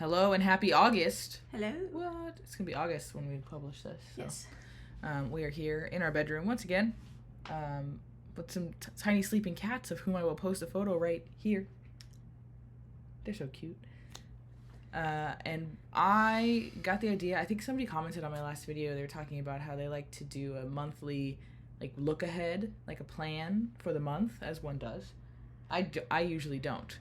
Hello and happy August. Hello. What? It's going to be August when we publish this. So. Yes. We are here in our bedroom once again with some tiny sleeping cats of whom I will post a photo right here. They're so cute. And I got the idea. I think somebody commented on my last video. They were talking about how they like to do a monthly look ahead, like a plan for the month, as one does. I usually don't.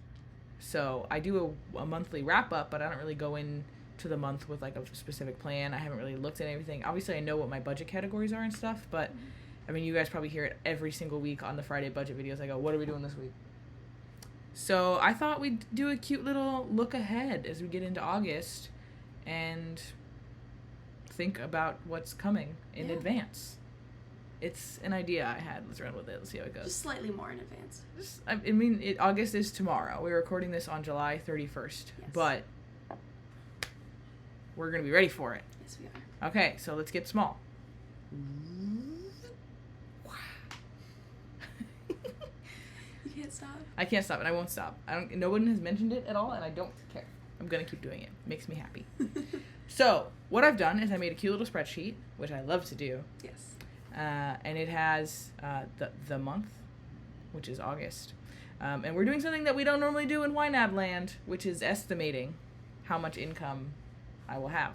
So I do a monthly wrap up, but I don't really go into the month with a specific plan. I haven't really looked at everything. Obviously, I know what my budget categories are and stuff, but I mean, you guys probably hear it every single week on the Friday budget videos. I go, what are we doing this week? So I thought we'd do a cute little look ahead as we get into August and think about what's coming in advance. It's an idea I had. Let's run with it. Let's see how it goes. Just slightly more in advance. August is tomorrow. We're recording this on July 31st. Yes. But we're going to be ready for it. Yes, we are. Okay, so let's get small. You can't stop. I can't stop, and I won't stop. No one has mentioned it at all, and I don't care. I'm going to keep doing it. It makes me happy. So, what I've done is I made a cute little spreadsheet, which I love to do. Yes. And it has the month, which is August. And we're doing something that we don't normally do in YNAB land, which is estimating how much income I will have.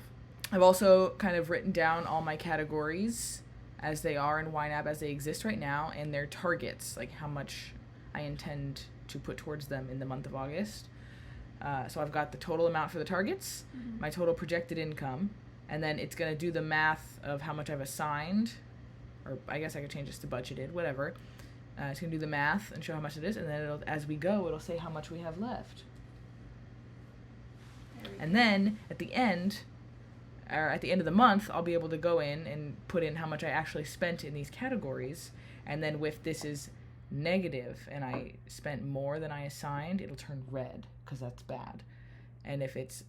I've also kind of written down all my categories as they are in YNAB as they exist right now, and their targets, like how much I intend to put towards them in the month of August. So I've got the total amount for the targets, my total projected income, and then it's going to do the math of how much I've assigned, or I guess I could change this to budgeted, whatever. It's going to do the math and show how much it is, and then as we go, it'll say how much we have left. And then at the end of the month, I'll be able to go in and put in how much I actually spent in these categories, and then if this is negative and I spent more than I assigned, it'll turn red because that's bad. And if it's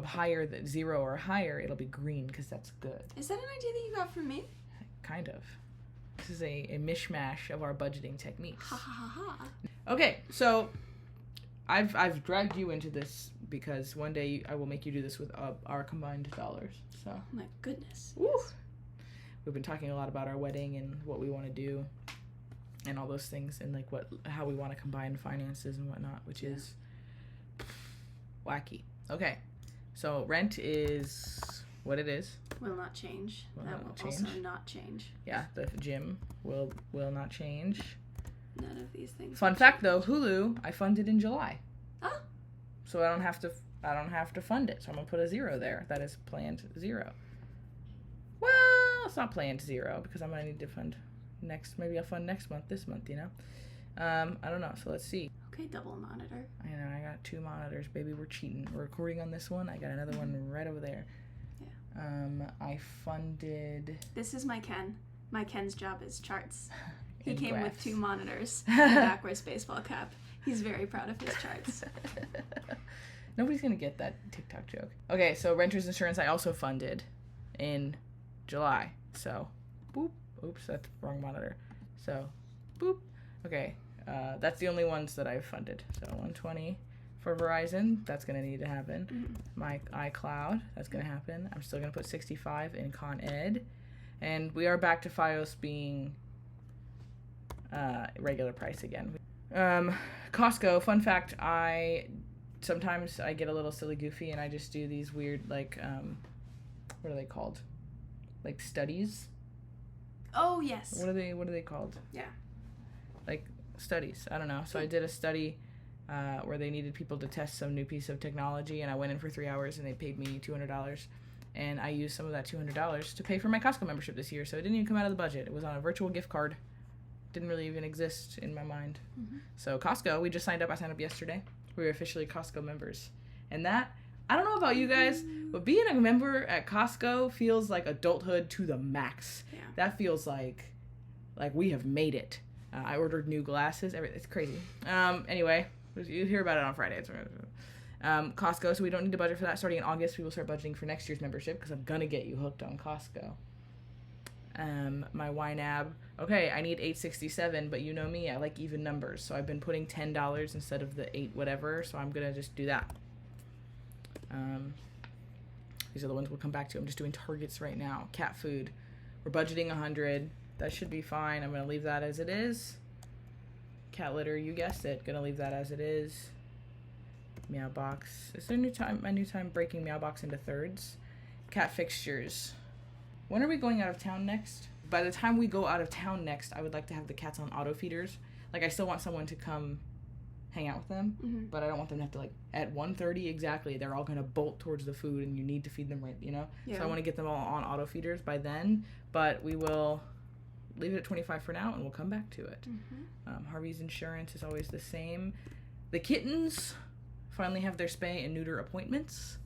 higher than 0 or higher, it'll be green because that's good. Is that an idea that you got from me? Kind of. This is a mishmash of our budgeting techniques. Ha ha ha ha. Okay, so I've dragged you into this because one day I will make you do this with our combined dollars. So. Oh my goodness. Woo. We've been talking a lot about our wedding and what we want to do, and all those things, and how we want to combine finances and whatnot, which is wacky. Okay, so rent is what it is. Will not change. That will change. Also not change. Yeah, the gym will not change. None of these things. Fun fact though, Hulu I funded in July. Oh. So I don't have to fund it. So I'm gonna put a 0 there. That is planned 0. Well, it's not planned 0 because I'm gonna need to fund maybe I'll fund next month, this month, I don't know. So let's see. Okay, double monitor. I know, I got 2 monitors, baby. We're cheating. We're recording on this one. I got another one right over there. Yeah. I funded. This is my Ken. My Ken's job is charts. He came graphs. with 2 monitors and a backwards baseball cap. He's very proud of his charts. Nobody's gonna get that TikTok joke. Okay, so renter's insurance I also funded in July. So, boop. Oops, that's the wrong monitor. So, boop. Okay, that's the only ones that I've funded. So, $120 for Verizon. That's going to need to happen. Mm-hmm. My iCloud. That's going to happen. I'm still going to put $65 in Con Ed. And we are back to Fios being regular price again. Costco, fun fact, sometimes I get a little silly goofy and I just do these weird, what are they called? Studies? Oh, yes. What are they called? Yeah. Studies. I don't know. So I did a study where they needed people to test some new piece of technology, and I went in for 3 hours, and they paid me $200. And I used some of that $200 to pay for my Costco membership this year, so it didn't even come out of the budget. It was on a virtual gift card. Didn't really even exist in my mind. Mm-hmm. So Costco, we just signed up. I signed up yesterday. We were officially Costco members. And that, I don't know about you guys, but being a member at Costco feels like adulthood to the max. Yeah. That feels like we have made it. I ordered new glasses. It's crazy. Anyway, you hear about it on Friday. Costco, so we don't need to budget for that. Starting in August, we will start budgeting for next year's membership because I'm going to get you hooked on Costco. My YNAB, okay, I need $8.67, but you know me, I like even numbers. So I've been putting $10 instead of the $8 whatever, so I'm going to just do that. These are the ones we'll come back to. I'm just doing targets right now. Cat food. We're budgeting 100. That should be fine. I'm going to leave that as it is. Cat litter, you guessed it. Going to leave that as it is. Meow box. Is there a new time breaking meow box into thirds? Cat fixtures. When are we going out of town next? By the time we go out of town next, I would like to have the cats on auto feeders. Like, I still want someone to come hang out with them, but I don't want them to have to, like, at 1:30 exactly, they're all going to bolt towards the food and you need to feed them right, you know? Yeah. So I want to get them all on auto feeders by then, but we will leave it at 25 for now and we'll come back to it. Harvey's insurance is always the same. The kittens finally have their spay and neuter appointments.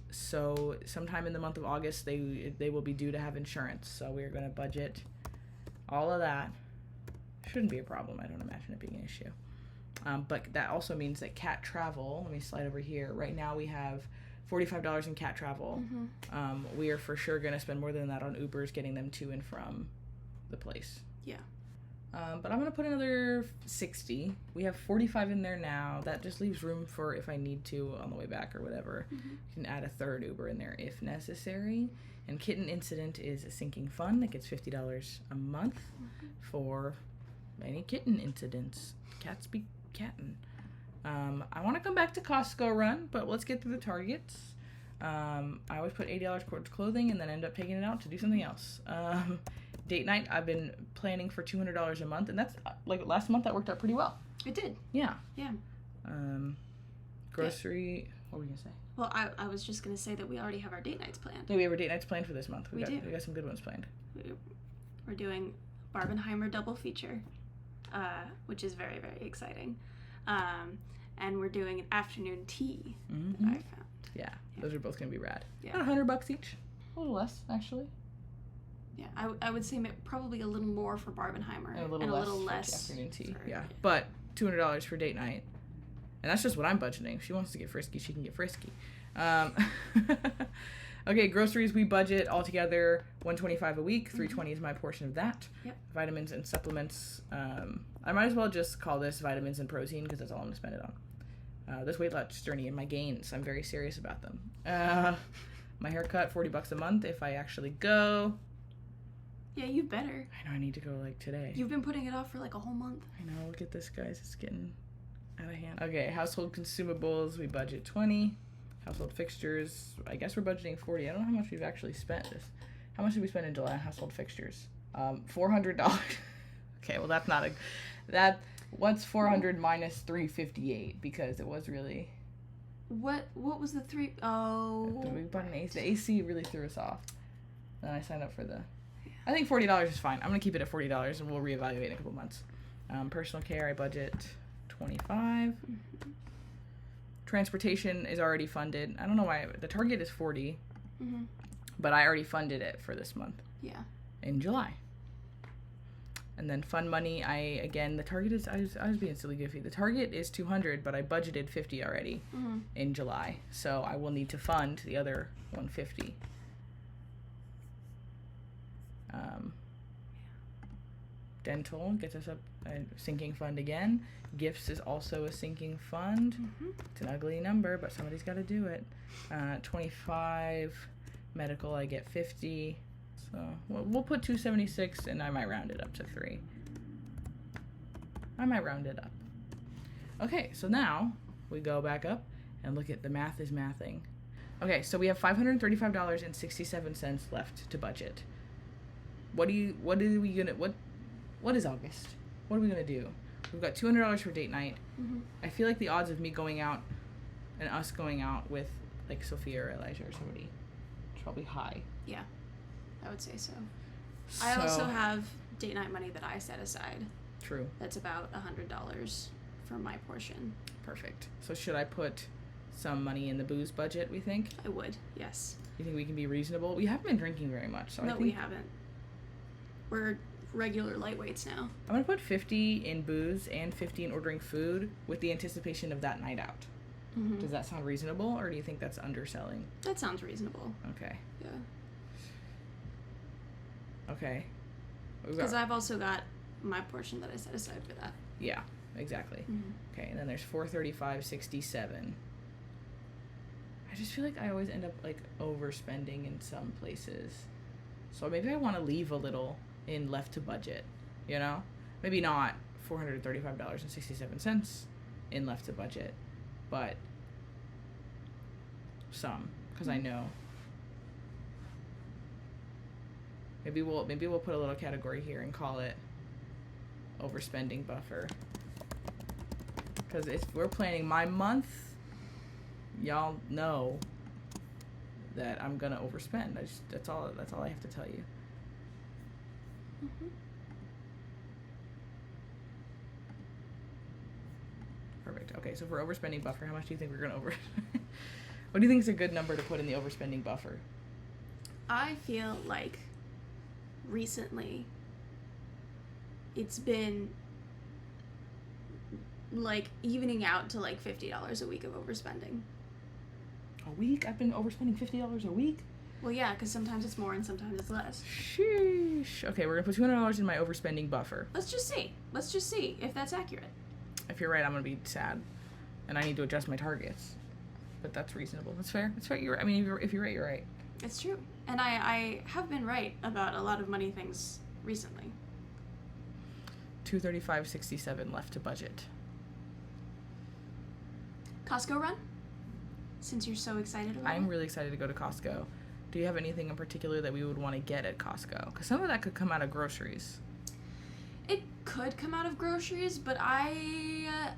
So sometime in the month of August, they will be due to have insurance. So we're going to budget all of that. Shouldn't be a problem. I don't imagine it being an issue. But that also means that cat travel, let me slide over here. Right now we have $45 in cat travel. We are for sure going to spend more than that on Ubers getting them to and from the place. Yeah. But I'm going to put another 60. We have 45 in there now. That just leaves room for if I need to on the way back or whatever. You can add a third Uber in there if necessary. And Kitten Incident is a sinking fund that gets $50 a month for any kitten incidents. Cats be cattin'. I want to come back to Costco run, but let's get through the targets. I always put $80 towards clothing and then end up taking it out to do something else. Date night, I've been planning for $200 a month, and that's like last month that worked out pretty well. It did. Yeah. Yeah. Grocery. What were we gonna say? Well, I was just gonna say that we already have our date nights planned. Yeah, we have our date nights planned for this month. We do. We got some good ones planned. We're doing Barbenheimer double feature, which is very, very exciting. And we're doing an afternoon tea that I found. Yeah, those are both gonna be rad. Yeah. About $100 each. A little less, actually. Yeah, I would say probably a little more for Barbenheimer and a little less afternoon tea. Yeah, but $200 for date night, and that's just what I'm budgeting. If she wants to get frisky, she can get frisky. Okay, groceries we budget altogether $125 a week. $320 is my portion of that. Yep. Vitamins and supplements. I might as well just call this vitamins and protein because that's all I'm gonna spend it on. This weight loss journey and my gains, I'm very serious about them. My haircut, $40 a month if I actually go. Yeah, you better. I know I need to go like today. You've been putting it off for like a whole month. I know. Look at this, guys. It's getting out of hand. Okay, household consumables. We budget 20. Household fixtures. I guess we're budgeting 40. I don't know how much we've actually spent this. How much did we spend in July on household fixtures? $400. Okay, well that's not a. What's 400 minus 358? Because it was really. What was the three? Oh. We bought an AC. The AC really threw us off. Then I signed up for the. I think $40 is fine. I'm going to keep it at $40 and we'll reevaluate in a couple months. Personal care, I budget $25. Transportation is already funded. I don't know why. The target is $40. But I already funded it for this month. Yeah. In July. And then fund money, the target is, I was being silly goofy. The target is $200, but I budgeted $50 already in July. So I will need to fund the other $150. Dental gets us up a sinking fund again. Gifts is also a sinking fund. It's an ugly number, but somebody's got to do it. 25. Medical, I get 50. So we'll put 276, and I might round it up to 3. I might round it up. Okay, so now we go back up and look at the math is mathing. Okay, so we have $535.67 left to budget. What is August? What are we gonna do? We've got $200 for date night. I feel like the odds of me going out and us going out with like Sophia or Elijah or somebody is probably high. Yeah, I would say so. I also have date night money that I set aside. True. That's about $100 for my portion. Perfect. So should I put some money in the booze budget, we think? I would, yes. You think we can be reasonable? We haven't been drinking very much, so no, I think... we haven't. We're regular lightweights now. I'm going to put 50 in booze and 50 in ordering food with the anticipation of that night out. Does that sound reasonable, or do you think that's underselling? That sounds reasonable. Okay. Yeah. Okay. Because I've also got my portion that I set aside for that. Yeah, exactly. Okay, and then there's $435.67. I just feel like I always end up like overspending in some places. So maybe I want to leave a little in left to budget, you know? Maybe not $435.67 in left to budget, but some, because I know. Maybe we'll put a little category here and call it overspending buffer. Because if we're planning my month, y'all know that I'm gonna overspend. That's all I have to tell you. Mm-hmm. Perfect. Okay, so for overspending buffer, how much do you think we're gonna over? What do you think is a good number to put in the overspending buffer? I feel like recently it's been like evening out to like $50 a week of overspending. A week? I've been overspending $50 a week? Well, yeah, because sometimes it's more and sometimes it's less. Sheesh. Okay, we're gonna put $200 in my overspending buffer. Let's just see if that's accurate. If you're right, I'm gonna be sad, and I need to adjust my targets. But that's reasonable. That's fair. That's fair. I mean, if you're right, you're right. It's true, and I have been right about a lot of money things recently. $235.67 left to budget. Costco run? Since you're so excited about it. I'm really excited to go to Costco. Do you have anything in particular that we would want to get at Costco? Because some of that could come out of groceries. It could come out of groceries, but I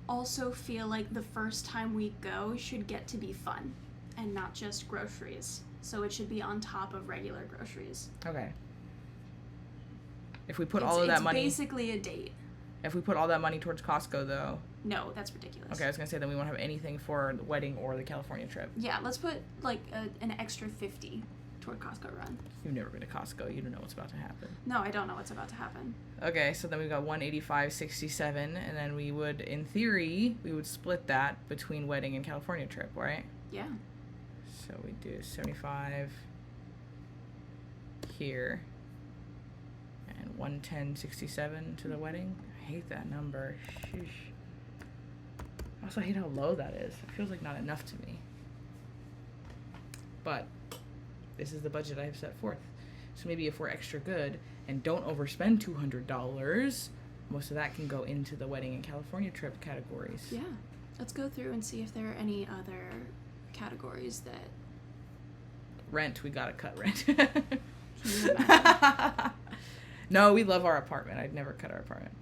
also feel like the first time we go should get to be fun and not just groceries. So it should be on top of regular groceries. Okay. If we put all of that money... It's basically a date. If we put all that money towards Costco, though... No, that's ridiculous. Okay, I was going to say then we won't have anything for the wedding or the California trip. Yeah, let's put like an extra $50 toward Costco run. You've never been to Costco. You don't know what's about to happen. No, I don't know what's about to happen. Okay, so then we've got $185.67, and then we would, in theory, we would split that between wedding and California trip, right? Yeah. So we do 75 here and 110.67 to the wedding. I hate that number. Sheesh. I also hate how low that is. It feels like not enough to me. But this is the budget I have set forth. So maybe if we're extra good and don't overspend $200, most of that can go into the wedding and California trip categories. Yeah. Let's go through and see if there are any other categories that... Rent, we gotta cut rent. Can you imagine? No, we love our apartment. I'd never cut our apartment.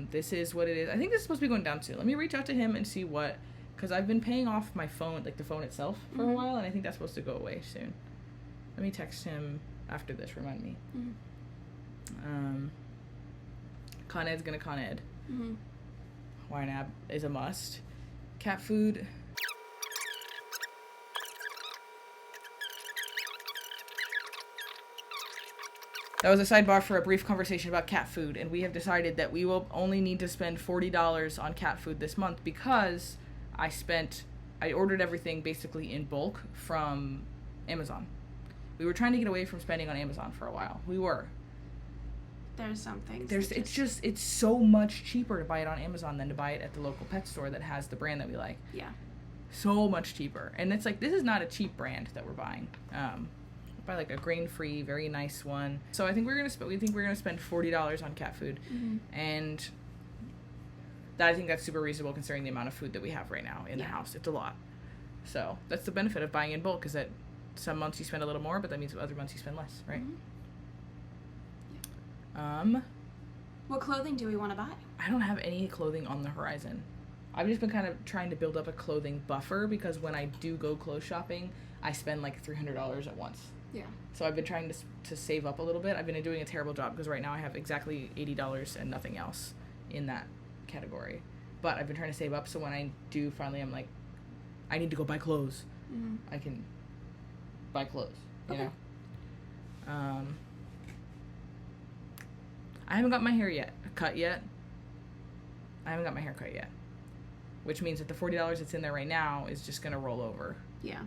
This is what it is. I think this is supposed to be going down soon. Let me reach out to him and see what... Because I've been paying off my phone, like the phone itself, for a while, and I think that's supposed to go away soon. Let me text him after this. Remind me. Con Ed's gonna Con Ed. YNAB is a must. Cat food... That was a sidebar for a brief conversation about cat food, and we have decided that we will only need to spend $40 on cat food this month because I ordered everything basically in bulk from Amazon. We were trying to get away from spending on Amazon for a while. We were. There's some things. It's so much cheaper to buy it on Amazon than to buy it at the local pet store that has the brand that we like. Yeah. So much cheaper. And it's like, this is not a cheap brand that we're buying. Buy like a grain-free, very nice one. So I think we think we're gonna spend $40 on cat food, and I think that's super reasonable considering the amount of food that we have right now in the house. It's a lot. So that's the benefit of buying in bulk, is that some months you spend a little more, but that means other months you spend less, right? What clothing do we want to buy? I don't have any clothing on the horizon. I've just been kind of trying to build up a clothing buffer because when I do go clothes shopping, I spend like $300 at once. Yeah. So I've been trying to save up a little bit. I've been doing a terrible job because right now I have exactly $80 and nothing else in that category. But I've been trying to save up so when I do finally, I'm like, I need to go buy clothes. I can buy clothes, you know? I haven't got my hair cut yet. I haven't got my hair cut yet. Which means that the $40 that's in there right now is just going to roll over. Yeah.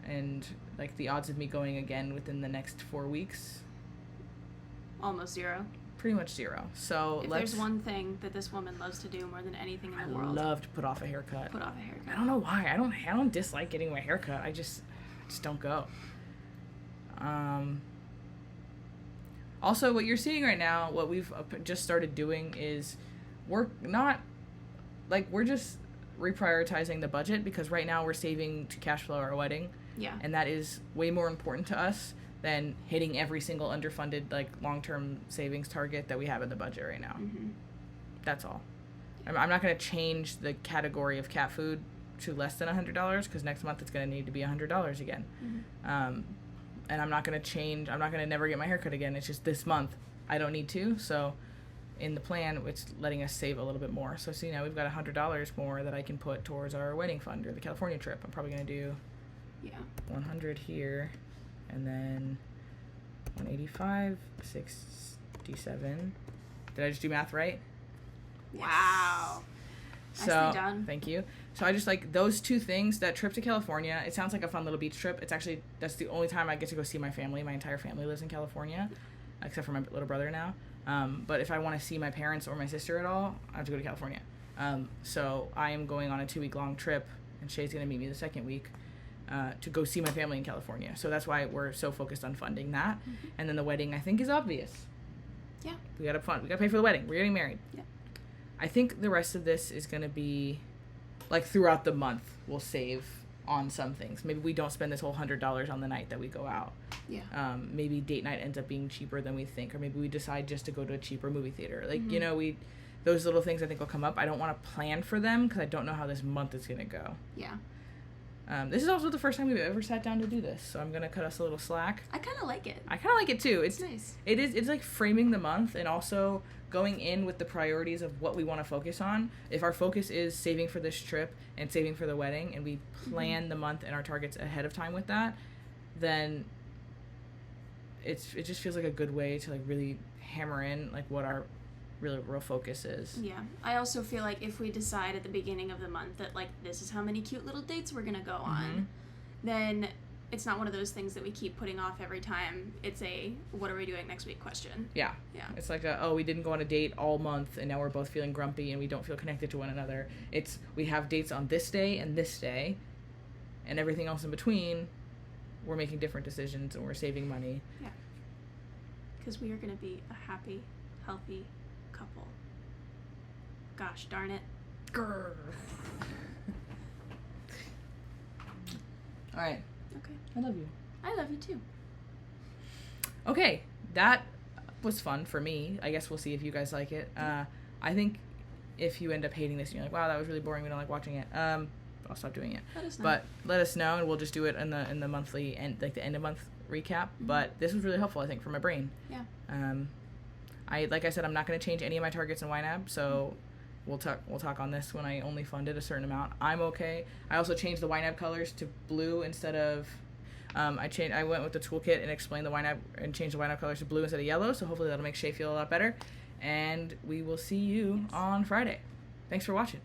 And like the odds of me going again within the next 4 weeks, almost zero. pretty much zero. So If there's one thing that this woman loves to do more than anything in the world, love to put off a haircut. put off a haircut. I don't know why. I don't dislike getting my haircut. I just don't go. Also, what you're seeing right now, what we've just started doing is we're just reprioritizing the budget, because right now we're saving to cash flow our wedding. Yeah. And that is way more important to us than hitting every single underfunded, like, long-term savings target that we have in the budget right now. Mm-hmm. That's all. I'm not going to change the category of cat food to less than $100, because next month it's going to need to be $100 again. Mm-hmm. And I'm not going to never get my haircut again. It's just this month I don't need to. So in the plan, it's letting us save a little bit more. So see, now we've got $100 more that I can put towards our wedding fund or the California trip. I'm probably going to do 100 here, and then 185, 67. Did I just do math right? Wow. So, Nicely done. Thank you. So I just like those two things. That trip to California, it sounds like a fun little beach trip. It's actually, that's the only time I get to go see my family. My entire family lives in California, except for my little brother now. But if I want to see my parents or my sister at all, I have to go to California. So I am going on a 2-week long trip, and Shay's going to meet me the second week to go see my family in California. So that's why we're so focused on funding that. Mm-hmm. And then the wedding, I think, is obvious. Yeah. We got to pay for the wedding. We're getting married. Yeah. I think the rest of this is going to be, like, throughout the month, we'll save on some things. Maybe we don't spend this whole $100 on the night that we go out. Yeah. Maybe date night ends up being cheaper than we think, or maybe we decide just to go to a cheaper movie theater. Like, Mm-hmm. Those little things I think will come up. I don't want to plan for them because I don't know how this month is going to go. Yeah. This is also the first time we've ever sat down to do this, so I'm going to cut us a little slack. I kind of like it. I kind of like it too. It's nice. It's like framing the month and also going in with the priorities of what we want to focus on. If our focus is saving for this trip and saving for the wedding, and we plan the month and our targets ahead of time with that, then it just feels like a good way to, like, really hammer in, like, what our real focus is. Yeah. I also feel like if we decide at the beginning of the month that, like, this is how many cute little dates we're gonna go on, then it's not one of those things that we keep putting off every time. It's a what are we doing next week question. Yeah. Yeah. It's like we didn't go on a date all month and now we're both feeling grumpy and we don't feel connected to one another. It's we have dates on this day and everything else in between. We're making different decisions and we're saving money. Yeah. Because we are going to be a happy, healthy couple. Gosh darn it. Grrr. All right. Okay. I love you. I love you too. Okay, that was fun for me. I guess we'll see if you guys like it. I think if you end up hating this and you're like, wow, that was really boring, we don't like watching it, I'll stop doing it. Let us know. But let us know, and we'll just do it in the monthly and like the end of month recap. But this was really helpful, I think, for my brain. Yeah. Like I said, I'm not going to change any of my targets in YNAB, so we'll talk on this when I only funded a certain amount. I'm okay. I also changed the YNAB colors to blue instead of. I went with the toolkit and explained the YNAB and changed the YNAB colors to blue instead of yellow. So hopefully that'll make Shay feel a lot better. And we will see you on Friday. Thanks for watching.